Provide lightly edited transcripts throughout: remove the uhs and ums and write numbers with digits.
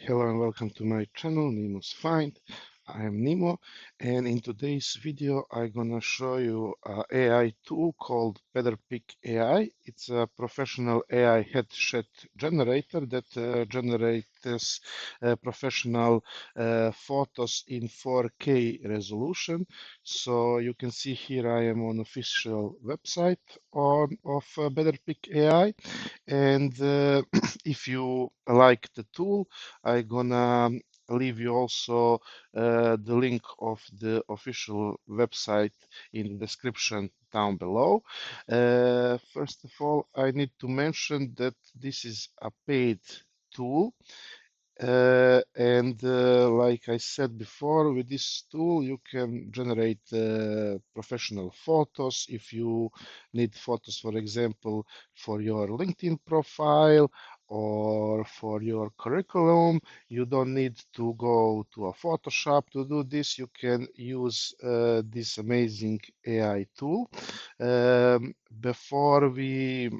Hello and welcome to my channel, Nemo's Find. I am Nemo, and in today's video I'm gonna show you an AI tool called Betterpic AI. It's a professional AI headshot generator that generates professional photos in 4K resolution. So you can see here I am on official website of Betterpic AI, and if you like the tool, I'm gonna leave you also the link of the official website in the description down below. First of all, I need to mention that this is a paid tool. And like I said before, with this tool you can generate professional photos. If you need photos, for example, for your LinkedIn profile or for your curriculum, you don't need to go to a Photoshop to do this. You can use this amazing AI tool. Before we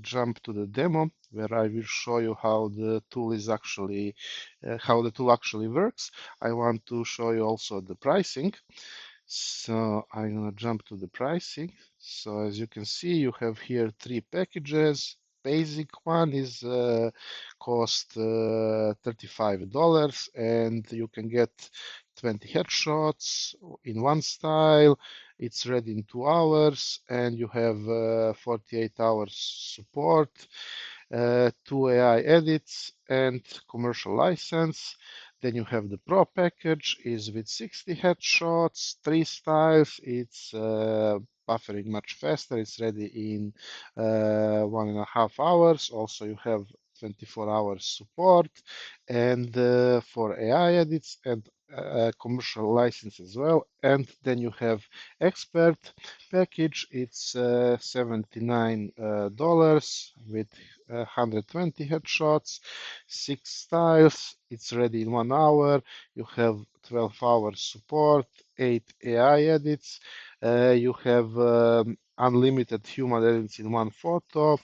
jump to the demo where I will show you how the tool is actually how the tool actually works. I want to show you also the pricing. So I'm gonna jump to the pricing. So as you can see, you have here three packages. Basic one is cost $35, and you can get 20 headshots in one style. It's ready in 2 hours, and you have 48 hours support, 2 AI edits, and commercial license. Then you have the Pro package is with 60 headshots, 3 styles. It's buffering much faster. It's ready in 1.5 hours. Also, you have 24 hours support, and for AI edits and commercial license as well. And then you have expert package. It's $79 with 120 headshots, 6 styles. It's ready in 1 hour. You have 12 hours support, 8 AI edits. You have unlimited human edits in one photo,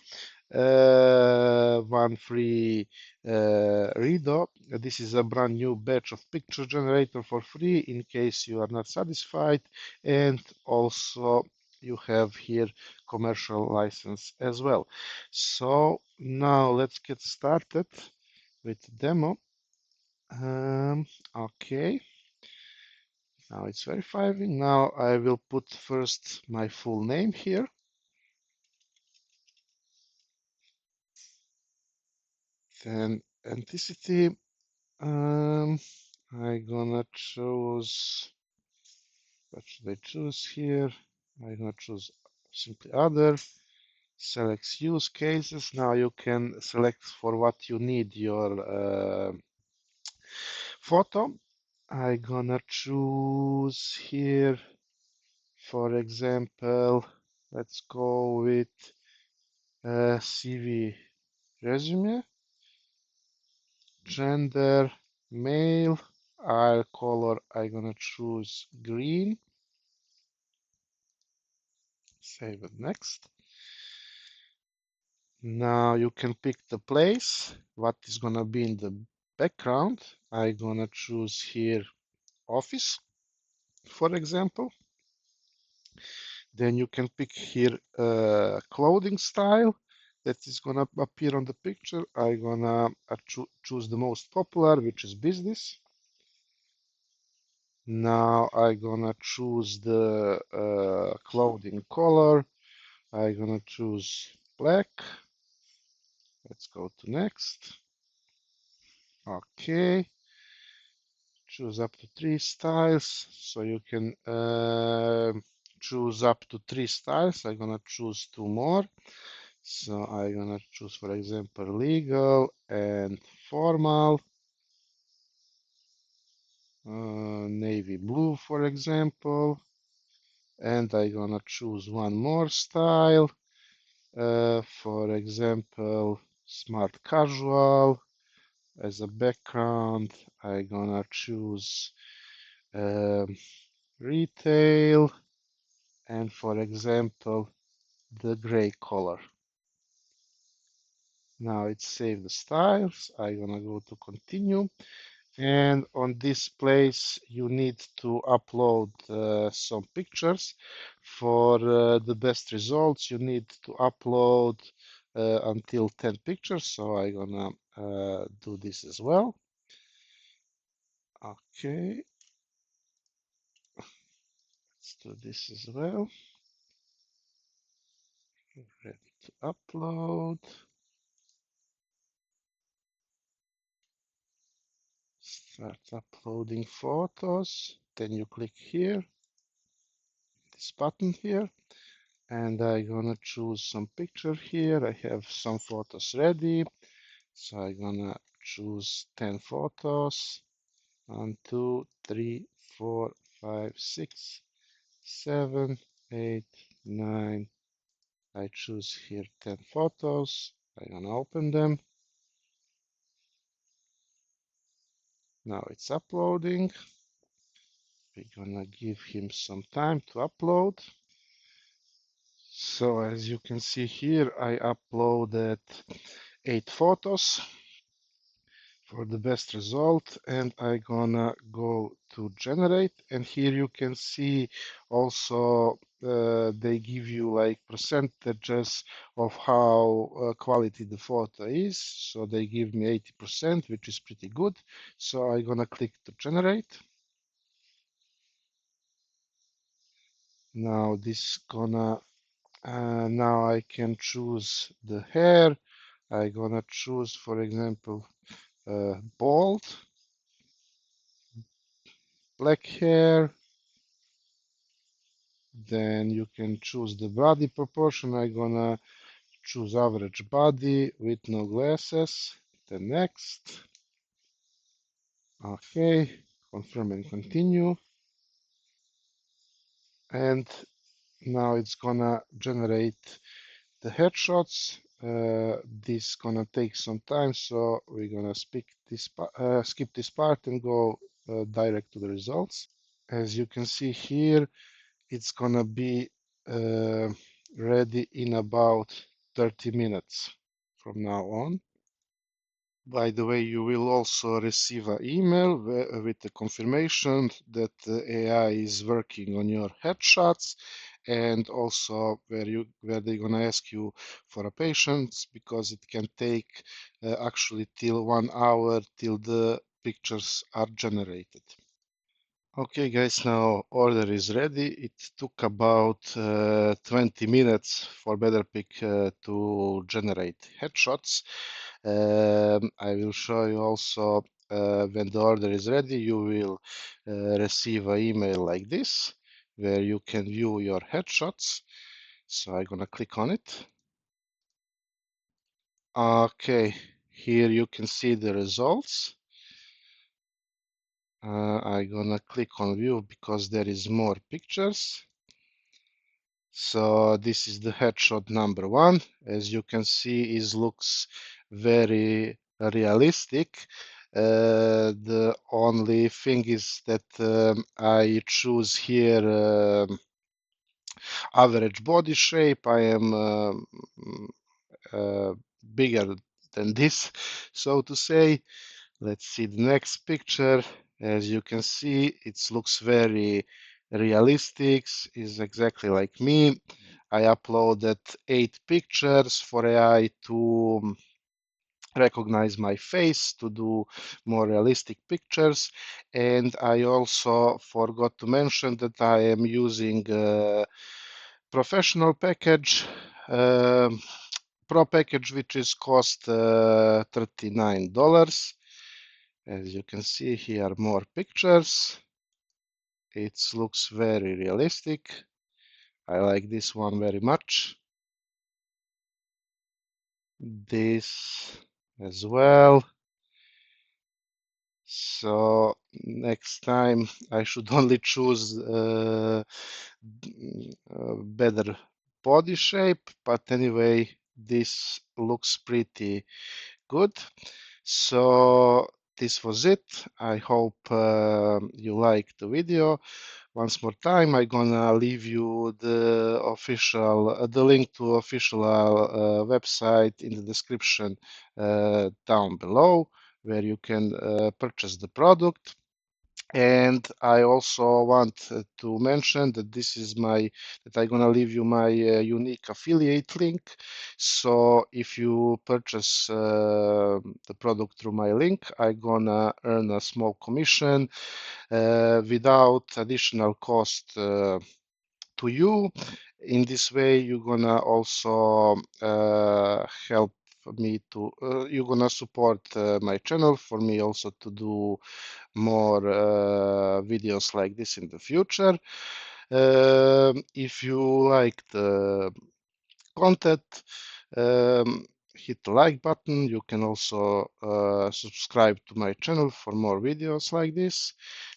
one free redo. This is a brand new batch of picture generator for free in case you are not satisfied, and also you have here commercial license as well. So now let's get started with the demo. Okay, now it's verifying. Now I will put first my full name here. Then authenticity. I'm gonna choose, what should I choose here? I'm gonna choose simply other. Select use cases. Now you can select for what you need your photo. I'm gonna choose here, for example, let's go with CV resume, gender, male, eye color, I'm gonna choose green, save it next. Now you can pick the place, what is gonna be in the background. I'm gonna choose here office, for example. Then you can pick here clothing style that is gonna appear on the picture. I'm gonna choose the most popular, which is business. Now I'm gonna choose the clothing color. I'm gonna choose black. Let's go to next. Okay. Choose up to 3 styles. So you can choose up to 3 styles. I'm gonna choose 2 more. So I'm gonna choose, for example, legal and formal. Navy blue, for example. And I'm gonna choose one more style. For example, smart casual. As a background, I'm gonna choose retail, and for example, the gray color. Now it saved the styles. I'm gonna go to continue. And on this place, you need to upload some pictures. For the best results, you need to upload until 10 pictures. So I'm gonna do this as well. Okay, let's do this as well. Ready to upload. Start uploading photos. Then you click here, this button here, and I'm gonna choose some picture here. I have some photos ready, so I'm gonna choose 10 photos. 1, 2, 3, 4, 5, 6, 7, 8, 9. I choose here 10 photos. I'm gonna open them. Now it's uploading. We're gonna give him some time to upload. So as you can see here, I uploaded 8 photos for the best result, and I gonna go to generate, and here you can see also they give you like percentages of how quality the photo is. So they give me 80%, which is pretty good. So I gonna click to generate. Now this gonna now I can choose the hair. I gonna choose, for example, bald, black hair. Then you can choose the body proportion. I'm gonna choose average body with no glasses. The next. Okay, confirm and continue. And now it's gonna generate the headshots. This gonna take some time, so we're gonna skip this part and go direct to the results. As you can see here, it's gonna be ready in about 30 minutes from now on. By the way, you will also receive an email with the confirmation that the AI is working on your headshots, and also where they're gonna ask you for a patience, because it can take actually till 1 hour till the pictures are generated. Okay, guys, now order is ready. It took about 20 minutes for Betterpic to generate headshots. I will show you also when the order is ready, you will receive an email like this where you can view your headshots. So I'm gonna click on it. Okay, here you can see the results. I'm gonna click on view because there is more pictures. So this is the headshot number 1. As you can see, it looks very realistic. The only thing is that I choose here average body shape. I am bigger than this, so to say. Let's see the next picture. As you can see, it looks very realistic. Is exactly like me. I uploaded 8 pictures for AI to recognize my face, to do more realistic pictures. And I also forgot to mention that I am using a professional package, pro package, which is cost $39. As you can see here, more pictures. It looks very realistic. I like this one very much. This as well. So next time I should only choose better body shape, but anyway, this looks pretty good. So this was it. I hope you liked the video. Once more time, I'm gonna leave you the link to official website in the description down below, where you can purchase the product. And I also want to mention that I'm gonna leave you my unique affiliate link. So if you purchase the product through my link, I'm gonna earn a small commission without additional cost to you. In this way, you're gonna also help me to you're gonna support my channel for me also to do more videos like this in the future. If you like the content, hit the like button. You can also subscribe to my channel for more videos like this.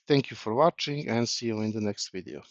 Thank you for watching and see you in the next video.